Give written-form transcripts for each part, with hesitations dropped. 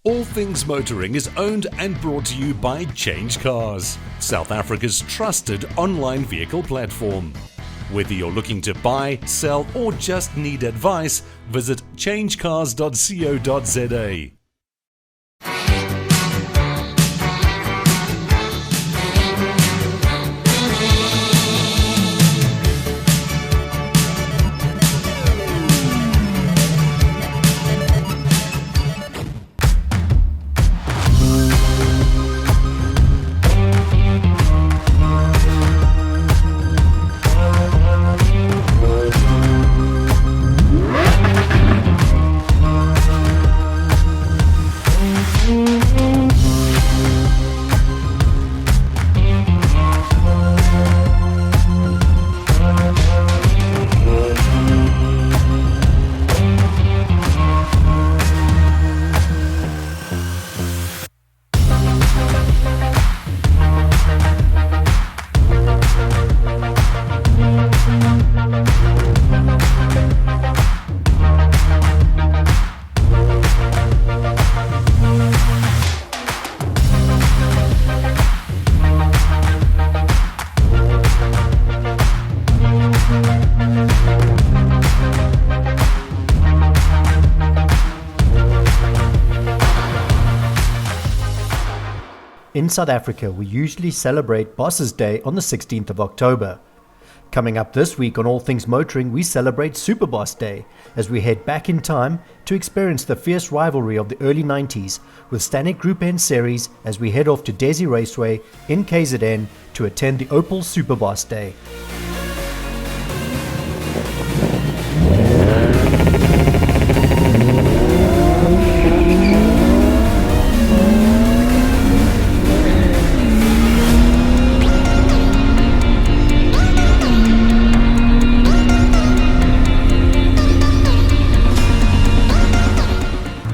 All Things Motoring is owned and brought to you by CHANGECARS, South Africa's trusted online vehicle platform. Whether you're looking to buy, sell, or just need advice, visit changecars.co.za. In South Africa, we usually celebrate Boss's Day on the 16th of October. Coming up this week on All Things Motoring, we celebrate Superboss Day as we head back in time to experience the fierce rivalry of the early 90s with Stannic Group N Series as we head off to Dezzi Raceway in KZN to attend the Opel Superboss Day.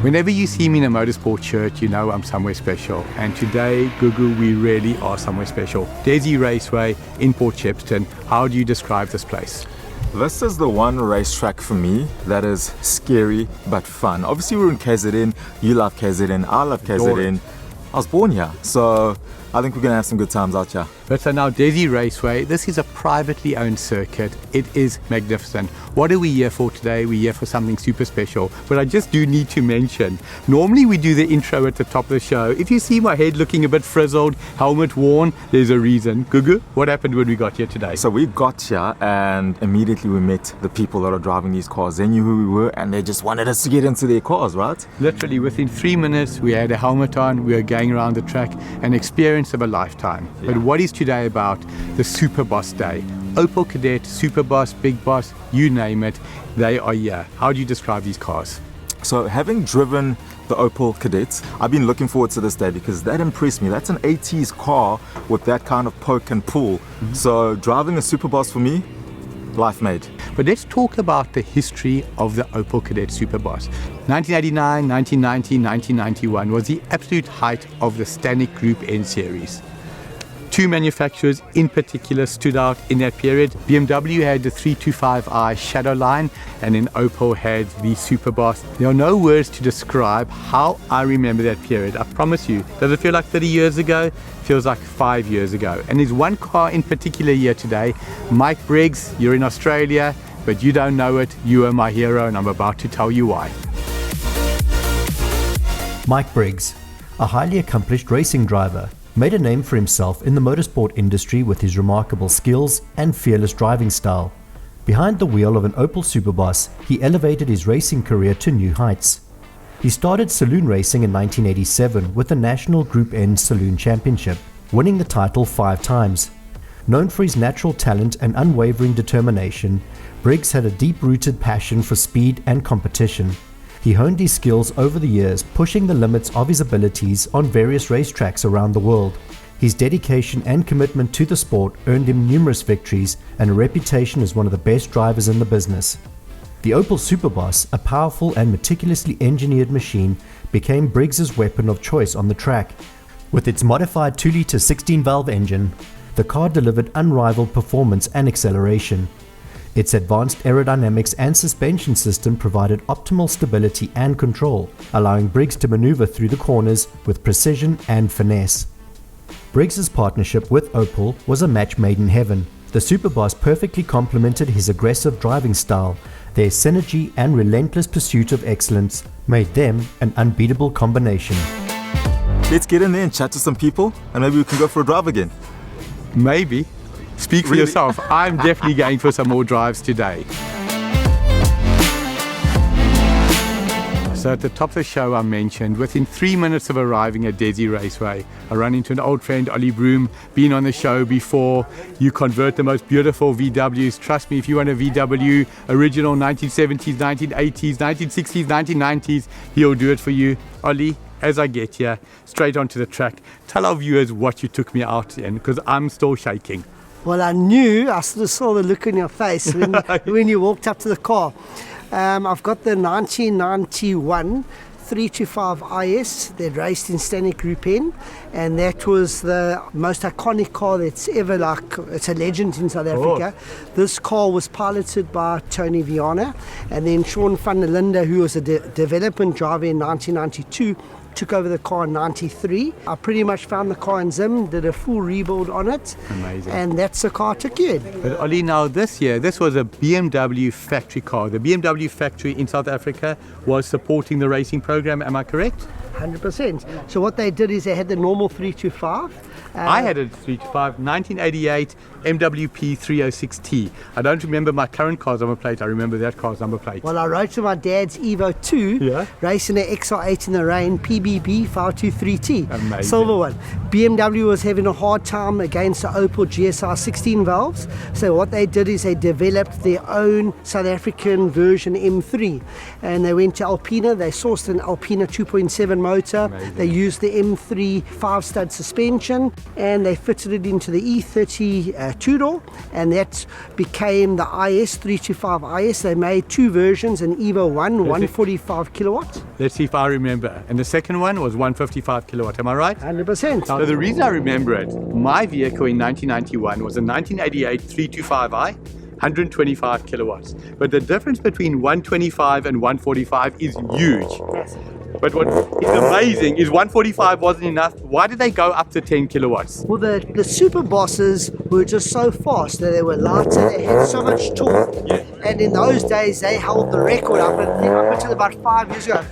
Whenever you see me in a motorsport shirt, you know I'm somewhere special. And today, Gugu, we really are somewhere special. Dezzi Raceway in Port Shepstone. How do you describe this place? This is the one racetrack for me that is scary but fun. Obviously, we're in KZN. You love KZN. I love KZN. I was born here, so I think we're going to have some good times out here. But so now Dezzi Raceway, this is a privately owned circuit. It is magnificent. What are we here for today? We're here for something super special. But I just do need to mention, normally we do the intro at the top of the show. If you see my head looking a bit frizzled, helmet worn, there's a reason. Gugu, what happened when we got here today? So we got here and immediately we met the people that are driving these cars. They knew who we were and they just wanted us to get into their cars, right? Literally within 3 minutes, we had a helmet on, we were going around the track, an experience of a lifetime. Yeah. But what is today about? The Superboss Day. Opel Kadett, Superboss, Big Boss, you name it, they are here. How do you describe these cars? So having driven the Opel Kadett, I've been looking forward to this day because that impressed me. That's an 80s car with that kind of poke and pull. Mm-hmm. So driving a Superboss for me, life made. But let's talk about the history of the Opel Kadett Superboss. 1989, 1990, 1991 was the absolute height of the Stannic Group N Series. Two manufacturers in particular stood out in that period. BMW had the 325i Shadow line and then Opel had the Superboss. There are no words to describe how I remember that period. I promise you. Does it feel like 30 years ago? It feels like 5 years ago. And there's one car in particular here today. Mike Briggs, you're in Australia, but you don't know it. You are my hero and I'm about to tell you why. Mike Briggs, a highly accomplished racing driver, made a name for himself in the motorsport industry with his remarkable skills and fearless driving style. Behind the wheel of an Opel Superboss, he elevated his racing career to new heights. He started saloon racing in 1987 with the National Group N Saloon Championship, winning the title 5 times. Known for his natural talent and unwavering determination, Briggs had a deep-rooted passion for speed and competition. He honed his skills over the years, pushing the limits of his abilities on various racetracks around the world. His dedication and commitment to the sport earned him numerous victories and a reputation as one of the best drivers in the business. The Opel Superboss, a powerful and meticulously engineered machine, became Briggs's weapon of choice on the track. With its modified 2-litre 16-valve engine, the car delivered unrivaled performance and acceleration. Its advanced aerodynamics and suspension system provided optimal stability and control, allowing Briggs to maneuver through the corners with precision and finesse. Briggs's partnership with Opel was a match made in heaven. The Superboss perfectly complemented his aggressive driving style. Their synergy and relentless pursuit of excellence made them an unbeatable combination. Let's get in there and chat to some people, and maybe we can go for a drive again. Maybe. Speak for Really? yourself. I'm definitely going for some more drives today. So at the top of the show I mentioned, within 3 minutes of arriving at Dezzi Raceway, I run into an old friend, Ollie Broom, been on the show before. You convert the most beautiful VWs. Trust me, if you want a VW, original 1970s, 1980s, 1960s, 1990s, he'll do it for you. Ollie, as I get here, straight onto the track, tell our viewers what you took me out in, because I'm still shaking. Well, I sort of saw the look on your face when you walked up to the car. I've got the 1991 325 IS that raced in Stannic Group N, and that was the most iconic car that's ever, it's a legend in South Africa. This car was piloted by Tony Viana, and then Sean van der Linde, who was a development driver in 1992, took over the car in 93. I pretty much found the car in Zim, did a full rebuild on it. Amazing. And that's the car I took you in. But Ollie, now this year, this was a BMW factory car. The BMW factory in South Africa was supporting the racing program, am I correct? 100%. So what they did is they had the normal 325. I had a 325, 1988 MWP 306T. I don't remember my current car's number plate, I remember that car's number plate. Well, I rode to my dad's Evo 2, racing an XR8 in the rain, PBB 523T. Amazing. Silver one. BMW was having a hard time against the Opel GSR 16 valves. So what they did is they developed their own South African version M3. And they went to Alpina, they sourced an Alpina 2.7 motor. Amazing. They used the M3 5-stud suspension, and they fitted it into the E30 two-door, and that became the IS 325 IS. They made two versions, an Evo 1, 145 kilowatt. Let's see if I remember. And the second one was 155 kilowatt, am I right? 100%. So the reason I remember it, my vehicle in 1991 was a 1988 325i, 125 kilowatts. But the difference between 125 and 145 is huge. But what is amazing is 145 wasn't enough. Why did they go up to 10 kilowatts? Well, the Superbosses were just so fast that they were lighter, they had so much torque. And in those days, they held the record up until about 5 years ago.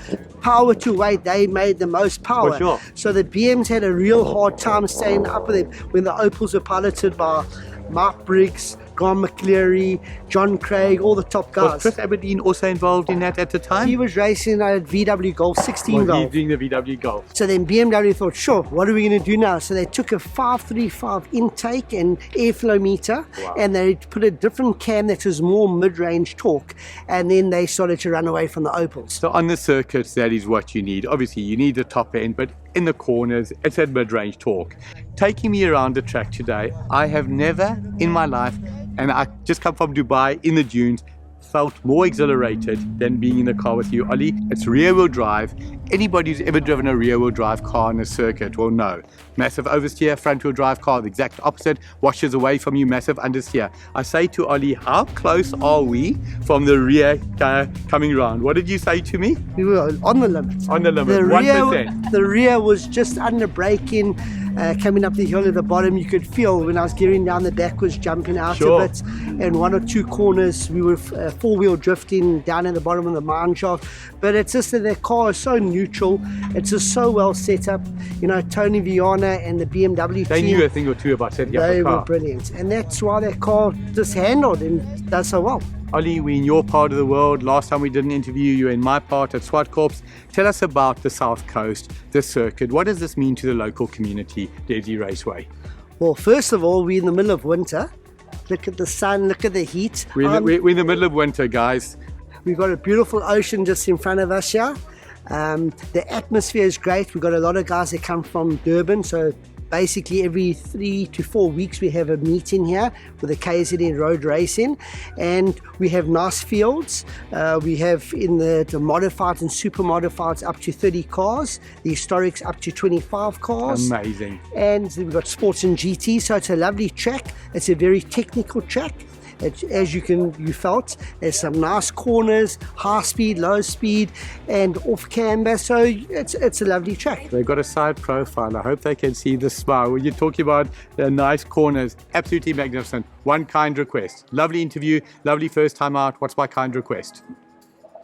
Power to weight, they made the most power. For sure. So the BMs had a real hard time staying up with them when the Opels were piloted by Mark Briggs, Graham McCleary, John Craig, all the top guys. Was Chris Aberdeen also involved in that at the time? He was racing a VW Golf 16 He's Golf. doing the VW Golf. So then BMW thought, sure, what are we going to do now? So they took a 535 intake and airflow meter, and they put a different cam that was more mid-range torque, and then they started to run away from the Opels. So on the circuits, that is what you need. Obviously, you need the top end, but in the corners, it's at mid-range torque. Taking me around the track today, I have never in my life, and I just come from Dubai in the dunes, felt more exhilarated than being in the car with you, Ollie. It's rear-wheel drive. Anybody who's ever driven a rear-wheel drive car on a circuit will know. Massive oversteer, front-wheel drive car, the exact opposite, washes away from you, massive understeer. I say to Ollie, how close are we from the rear coming round? What did you say to me? We were on the limit. On the limit, 1%. The rear was just under braking. Coming up the hill at the bottom, you could feel when I was gearing down, the back was jumping out a bit, and one or two corners we were four-wheel drifting down at the bottom of the mine shaft. But it's just that their car is so neutral, it's just so well set up. You know, Tony Viana and the BMW They team, knew a thing or two about setting up they a car. were brilliant, and that's why their car just handled and does so well. Ollie, we're in your part of the world. Last time we did an interview, you were in my part at Swartkorps. Tell us about the South Coast, the circuit. What does this mean to the local community, Dezzi Raceway? Well, first of all, we're in the middle of winter. Look at the sun, look at the heat. We're in the middle of winter, guys. We've got a beautiful ocean just in front of us here. The atmosphere is great. We've got a lot of guys that come from Durban, so basically every 3 to 4 weeks we have a meeting here with the KZN road racing, and we have nice fields. We have in the modifieds and super modifieds up to 30 cars, the historics up to 25 cars. Amazing. And we've got sports and GT, so it's a lovely track. It's a very technical track. As you felt, there's some nice corners, high speed, low speed, and off camber. So it's a lovely track. They've got a side profile. I hope they can see the smile. When you're talking about the nice corners, absolutely magnificent. One kind request. Lovely interview, lovely first time out. What's my kind request?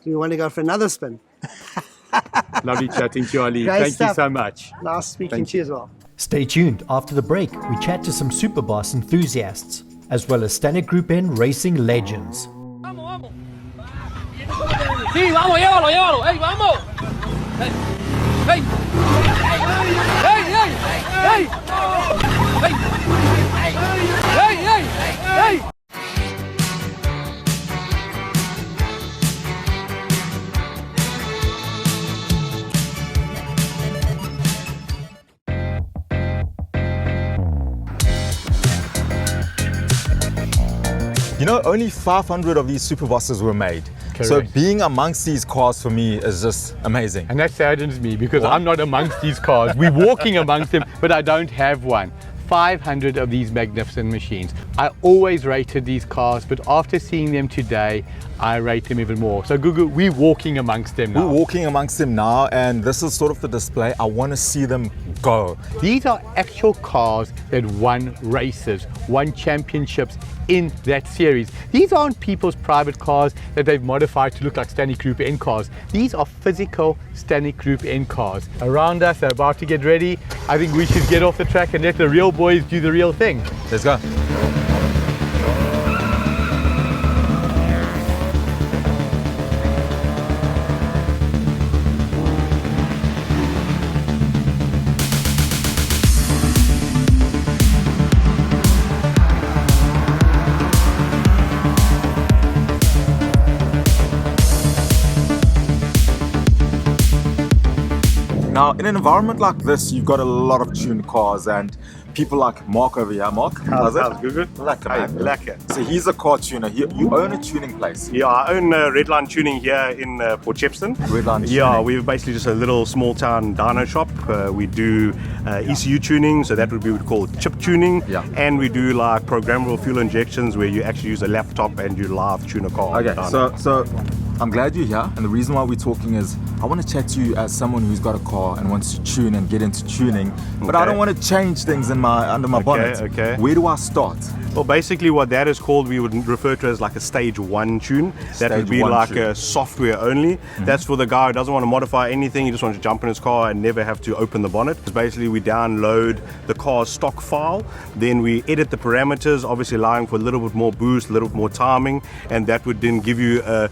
Do you want to go for another spin? Lovely chatting to you, Ali. Great Thank stuff. you so much. Nice speaking Thank to you as well. Stay tuned. After the break, we chat to some Superboss enthusiasts, as well as Stannic Group N racing legends. Sí, vamos, llévalo, llévalo. ¡Ey, vamos! ¡Ey! ¡Ey! ¡Ey! ¡Ey! ¡Ey! ¡Ey! ¡Ey! ¡Ey! You know, only 500 of these Superbosses were made. Correct. So being amongst these cars for me is just amazing. And that saddens me because I'm not amongst these cars. We're walking amongst them, but I don't have one. 500 of these magnificent machines. I always rated these cars, but after seeing them today, I rate them even more. So Gugu, we're walking amongst them now. We're walking amongst them now, and this is sort of the display. I want to see them go. These are actual cars that won races, won championships in that series. These aren't people's private cars that they've modified to look like Stannic Group N cars. These are physical Stannic Group N cars. Around us, they're about to get ready. I think we should get off the track and let the real boys do the real thing. Let's go. Now, in an environment like this, you've got a lot of tuned cars and people like Mark over here. Mark, how's it? Good. Lekker, Hey, man. lekker. So he's a car tuner. You own a tuning place. Yeah, I own Redline Tuning here in Port Shepstone. Redline Yeah, Tuning. we're basically just a little small town dyno shop. We do ECU tuning, so that would be what we call chip tuning. Yeah. And we do like programmable fuel injections where you actually use a laptop and you live tune a car. Okay, dyno. so I'm glad you're here, and the reason why we're talking is I want to chat to you as someone who's got a car and wants to tune and get into tuning, but I Okay. don't want to change things under my bonnet. okay. Where do I start? Well, basically what that is called, we would refer to as like a stage 1 tune. That would Stage be 1 like tune. a software only. That's for the guy who doesn't want to modify anything. He just wants to jump in his car and never have to open the bonnet. It's basically we download the car's stock file, then we edit the parameters, obviously allowing for a little bit more boost, a little bit more timing, and that would then give you a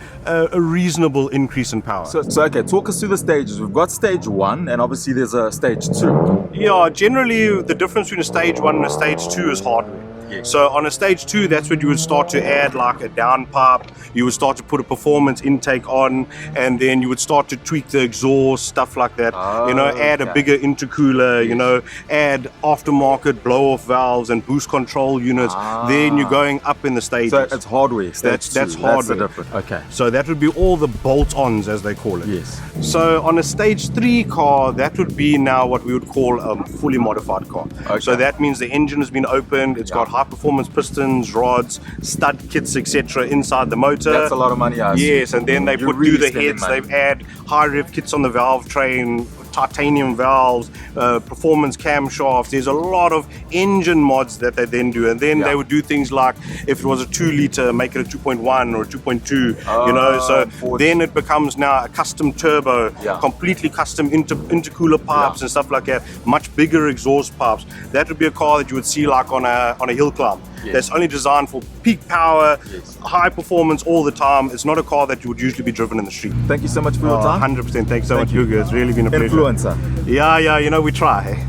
reasonable increase in power. So okay, talk us through the stages. We've got stage 1, and obviously there's a stage 2. Yeah, generally the difference between a stage 1 and a stage 2 is hardware. Yes. So on a stage 2, that's when you would start to add like a downpipe, you would start to put a performance intake on, and then you would start to tweak the exhaust, stuff like that. You know, add a Okay. bigger intercooler, you know, add aftermarket blow-off valves and boost control units. Then you're going up in the stages. So it's hardware. Stage That's 2. hardware. That's the difference. Okay. So that would be all the bolt-ons, as they call it. Yes. So on a stage 3 car, that would be now what we would call a fully modified car. Okay. So that means the engine has been opened, it's got high-performance pistons, rods, stud kits, etc. inside the motor. That's a lot of money, I assume. Yes, and then they You're put really through the spending heads, money. they add high-rev kits on the valve train, titanium valves, performance camshafts. There's a lot of engine mods that they then do, and then they would do things like if it was a 2 liter, make it a 2.1 or a 2.2. You know, so then it becomes now a custom turbo, completely custom intercooler pipes and stuff like that. Much bigger exhaust pipes. That would be a car that you would see like on a hill climb. That's only designed for peak power, high performance all the time. It's not a car that you would usually be driven in the street. Thank you so much for your time. 100%. Thanks so much, Hugo. It's really been a pleasure. Influencer. Yeah, you know, we try.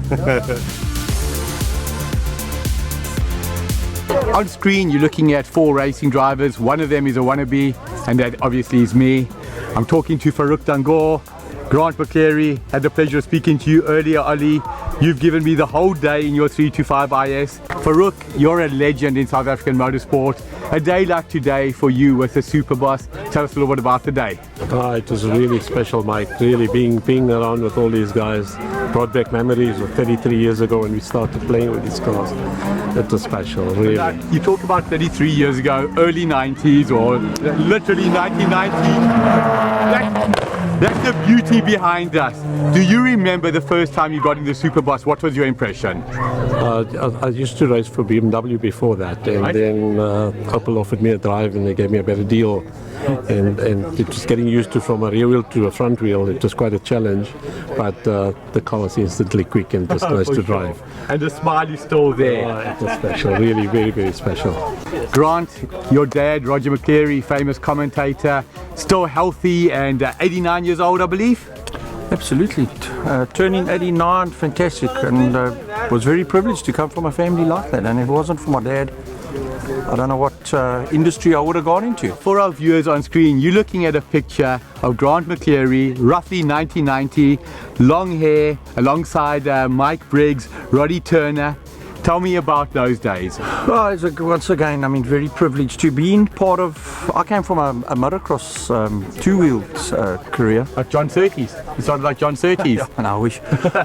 On screen, you're looking at 4 racing drivers. One of them is a wannabe, and that obviously is me. I'm talking to Farouk Dangor, Grant McCleary. Had the pleasure of speaking to you earlier, Ali. You've given me the whole day in your 325 IS. Farouk, you're a legend in South African motorsport. A day like today for you with the Superboss. Tell us a little bit about the day. It was really special, Mike. Really being around with all these guys brought back memories of 33 years ago when we started playing with these cars. It was special, really. You talk about 33 years ago, early 90s or literally 1990. That's the beauty behind us. Do you remember the first time you got in the Superboss? What was your impression? I used to race for BMW before that, and then Opel offered me a drive and they gave me a better deal. And it was getting used to from a rear wheel to a front wheel. It was quite a challenge, but the car was instantly quick and just nice to drive. And the smile is still there. It was special, really, very, very special. Grant, your dad, Roger McCleary, famous commentator, still healthy and 89 years old, I believe? Absolutely. Turning 89, fantastic, and was very privileged to come from a family like that. And if it wasn't for my dad, I don't know what industry I would have gone into. For our viewers on screen, you're looking at a picture of Grant McCleary, roughly 1990, long hair, alongside Mike Briggs, Roddy Turner. Tell me about those days. Well, once again, I mean, very privileged to be in part of. I came from a motocross two-wheeled career. Like John Surtees. It sounded like John Surtees. Yeah, I wish.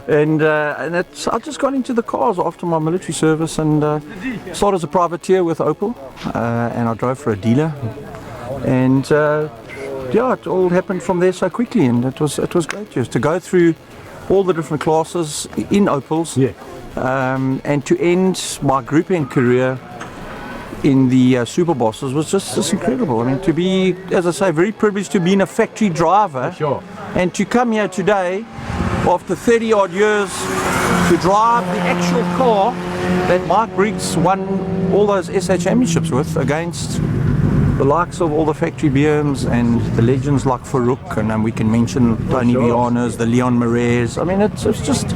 and I just got into the cars after my military service and started as a privateer with Opel, and I drove for a dealer. And yeah, it all happened from there so quickly, and it was great just to go through all the different classes in Opels. Yeah. And to end my Group N career in the Superbosses was just incredible. I mean, to be, as I say, very privileged to be in a factory driver. Sure. And to come here today, after 30 odd years, to drive the actual car that Mike Briggs won all those SA championships with against the likes of all the factory BMs and the legends like Farouk, and then we can mention Tony Vianas, the Leon Marais. I mean, it's just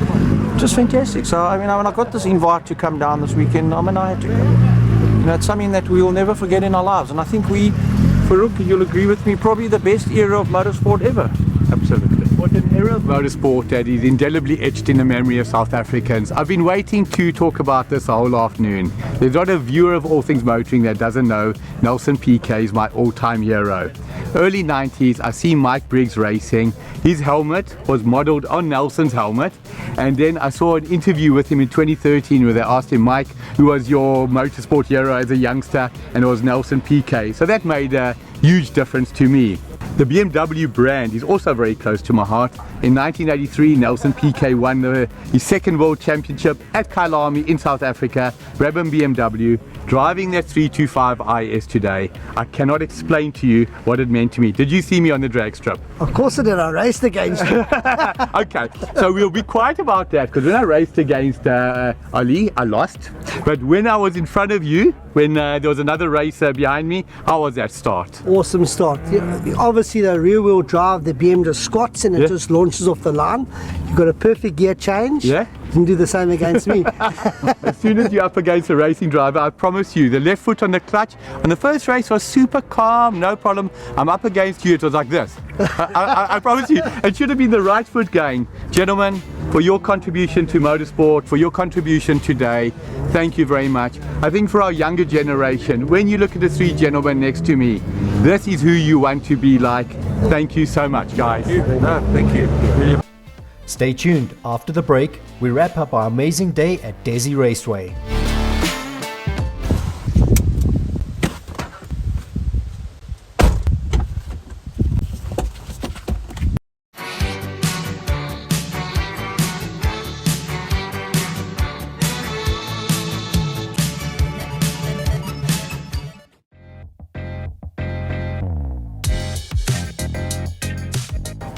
fantastic. So I mean, when I got this invite to come down this weekend, I mean, I had to come. You know, it's something that we will never forget in our lives, and I think Farouk, you'll agree with me, probably the best era of motorsport ever. Absolutely. What an era of motorsport that is indelibly etched in the memory of South Africans. I've been waiting to talk about this the whole afternoon. There's not a viewer of all things motoring that doesn't know Nelson PK is my all-time hero. Early 90s, I see Mike Briggs racing. His helmet was modeled on Nelson's helmet. And then I saw an interview with him in 2013 where they asked him, Mike, who was your motorsport hero as a youngster? And it was Nelson PK. So that made a huge difference to me. The BMW brand is also very close to my heart. In 1983, Nelson PK won his second world championship at Kyalami in South Africa, Brabham BMW, driving that 325 IS today. I cannot explain to you what it meant to me. Did you see me on the drag strip? Of course I did. I raced against you. Okay, so we'll be quiet about that, because when I raced against Ali, I lost. But when I was in front of you, when there was another racer behind me, how was that start? Awesome start. Yeah, obviously the rear wheel drive, the BM just squats and it just launches off the line. You've got a perfect gear change. Yeah. You can do the same against me. As soon as you're up against a racing driver, I promise you, the left foot on the clutch on the first race was super calm, no problem. I'm up against you, it was like this. I promise you, it should have been the right foot going. Gentlemen, for your contribution to motorsport, for your contribution today, thank you very much. I think for our younger generation, when you look at the three gentlemen next to me, this is who you want to be like. Thank you so much, guys. Thank you. Really. Stay tuned. After the break, we wrap up our amazing day at Dezzi Raceway.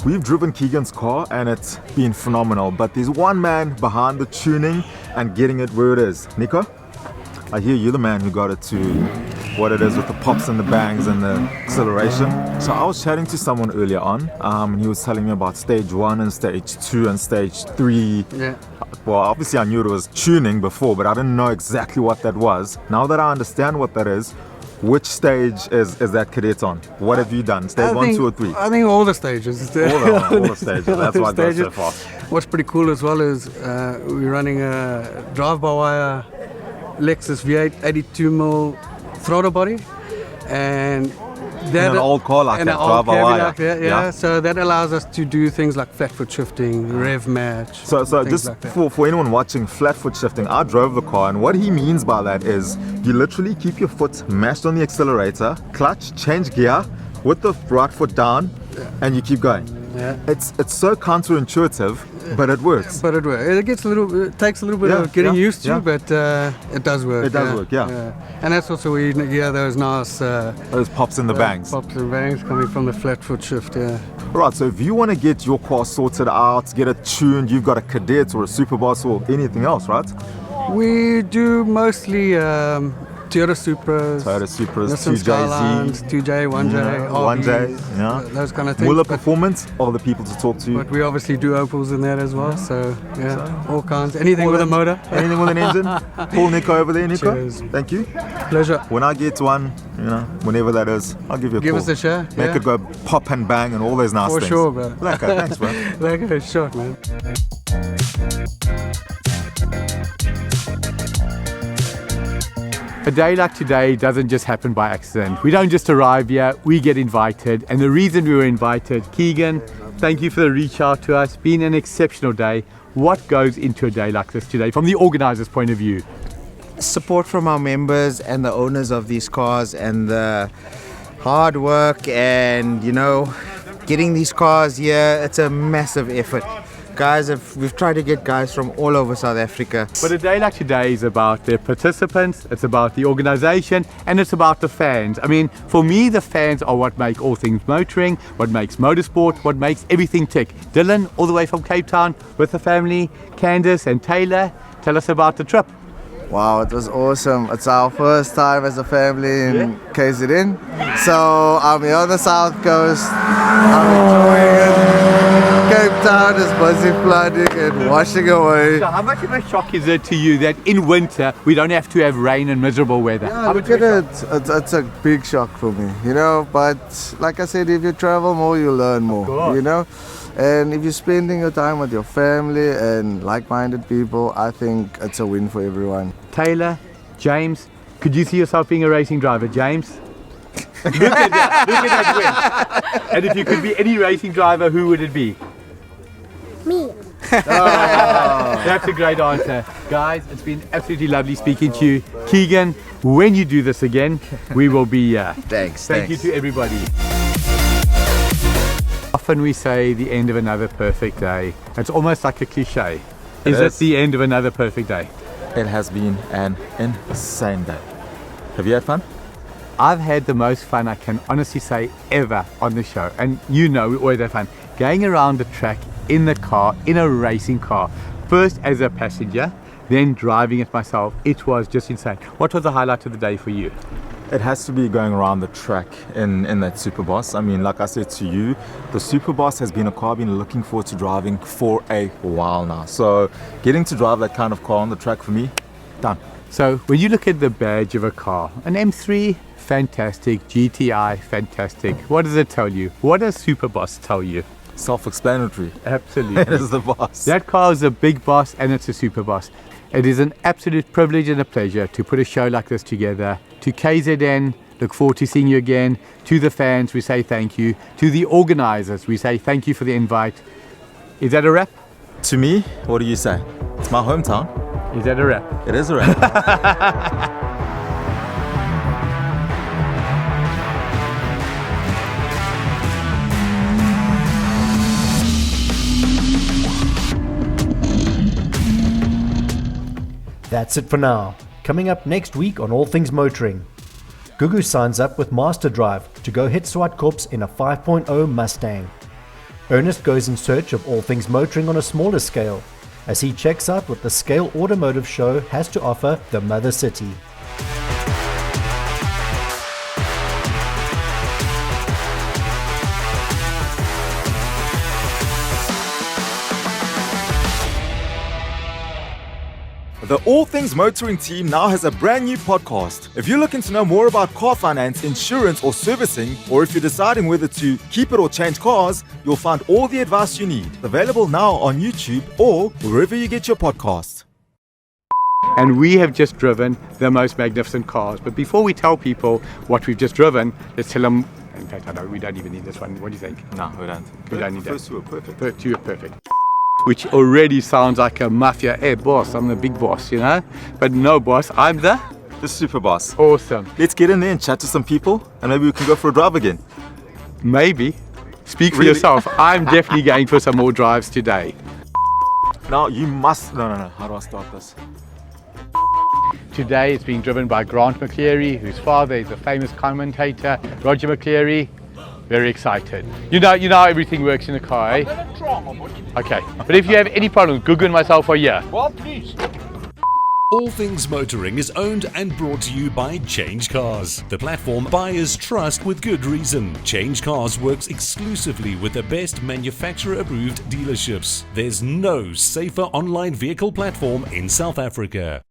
We've driven Keegan's car and it's been phenomenal, but there's one man behind the tuning and getting it where it is. Nico, I hear you're the man who got it to what it is with the pops and the bangs and the acceleration. So I was chatting to someone earlier on, and he was telling me about stage 1 and stage 2 and stage 3. Yeah. Well, obviously I knew it was tuning before, but I didn't know exactly what that was. Now that I understand what that is, Which stage is that cadet on? What have you done? Stage 1, 2 or 3? I think all the stages. All the stages. That's why it goes so fast. What's pretty cool as well is we're running a drive-by-wire Lexus V8 82mm throttle body, and that an old car like that, drive-by-wire. Like that, yeah. So that allows us to do things like flat foot shifting, rev match. So just like for anyone watching, flat foot shifting, I drove the car, and what he means by that is you literally keep your foot mashed on the accelerator, clutch, change gear with the right foot down, and you keep going. Yeah. It's so counterintuitive, but it works. But it works. It takes a little bit of getting used to, but it does work. It does work, yeah. And that's also where you hear those nice those pops and the bangs. Pops and bangs coming from the flat foot shift, yeah. Right, so if you want to get your car sorted out, get it tuned, you've got a Cadet or a Superboss or anything else, right? We do mostly Toyota Supras, Nissan 2JZ, Skylines, 2J, 1J, 1J, yeah. Those kind of things. Muller Performance are the people to talk to. But we obviously do Opels in that as well, so yeah, all kinds. Anything with a motor. Anything with an engine. Pull Nico over there, Nico. Cheers. Thank you. Pleasure. When I get one, whenever that is, I'll give you a call. Give us a share. Make it go pop and bang and all those nice things. For sure, bro. Okay, thanks, bro. Okay, sure, man. A day like today doesn't just happen by accident. We don't just arrive here, we get invited. And the reason we were invited, Keegan, thank you for the reach out to us. Been an exceptional day. What goes into a day like this today from the organizer's point of view? Support from our members and the owners of these cars, and the hard work and, getting these cars here. It's a massive effort. Guys, we've tried to get guys from all over South Africa. But a day like today is about the participants, it's about the organization, and it's about the fans. I mean, for me, the fans are what make all things motoring, what makes motorsport, what makes everything tick. Dylan, all the way from Cape Town with the family, Candice and Taylor, tell us about the trip. Wow, it was awesome. It's our first time as a family in KZN. So I'm here on the South Coast. I'm enjoying it. Cape Town is busy flooding and washing away. So how much of a shock is it to you that in winter we don't have to have rain and miserable weather? Yeah, look at it. It's a big shock for me, but like I said, if you travel more, you learn more, And if you're spending your time with your family and like-minded people, I think it's a win for everyone. Taylor, James, could you see yourself being a racing driver, James? Look at that win. And if you could be any racing driver, who would it be? Me. That's a great answer. Guys, it's been absolutely lovely speaking to you. Keegan, when you do this again, we will be here. Thanks. Thank you to everybody. Often we say the end of another perfect day. It's almost like a cliche. Is it the end of another perfect day? It has been an insane day. Have you had fun? I've had the most fun I can honestly say ever on the show. And we always have fun. Going around the track in the car, in a racing car. First as a passenger, then driving it myself. It was just insane. What was the highlight of the day for you? It has to be going around the track in that Superboss. I mean, like I said to you, the Superboss has been a car I've been looking forward to driving for a while now. So getting to drive that kind of car on the track for me, done. So when you look at the badge of a car, an M3, fantastic, GTI, fantastic. What does it tell you? What does Superboss tell you? Self-explanatory. Absolutely. It is the boss. That car is a big boss and it's a Superboss. It is an absolute privilege and a pleasure to put a show like this together. To KZN, look forward to seeing you again. To the fans, we say thank you. To the organizers, we say thank you for the invite. Is that a wrap? To me, what do you say? It's my hometown. Is that a wrap? It is a wrap. That's it for now. Coming up next week on All Things Motoring. Gugu signs up with Master Drive to go hit Swartkorps in a 5.0 Mustang. Ernest goes in search of all things motoring on a smaller scale, as he checks out what the Scale Automotive Show has to offer the Mother City. The All Things Motoring team now has a brand new podcast. If you're looking to know more about car finance, insurance, or servicing, or if you're deciding whether to keep it or change cars, you'll find all the advice you need. Available now on YouTube or wherever you get your podcasts. And we have just driven the most magnificent cars. But before we tell people what we've just driven, let's tell them. In fact, I know we don't even need this one. What do you think? No, we don't. We don't need that. First two are perfect. First two are perfect. Which already sounds like a mafia. Hey, boss, I'm the big boss, you know? But no, boss, I'm the super boss. Awesome. Let's get in there and chat to some people, and maybe we can go for a drive again. Maybe. Speak for Really? yourself. I'm definitely going for some more drives today. Now you must. No. How do I start this? Today it's being driven by Grant McCleary, whose father is a famous commentator, Roger McCleary. Very excited. You know how everything works in a car, eh? Okay, but if you have any problems, Google and myself are here. Well, please. All Things Motoring is owned and brought to you by CHANGECARS, the platform buyers trust with good reason. CHANGECARS works exclusively with the best manufacturer-approved dealerships. There's no safer online vehicle platform in South Africa.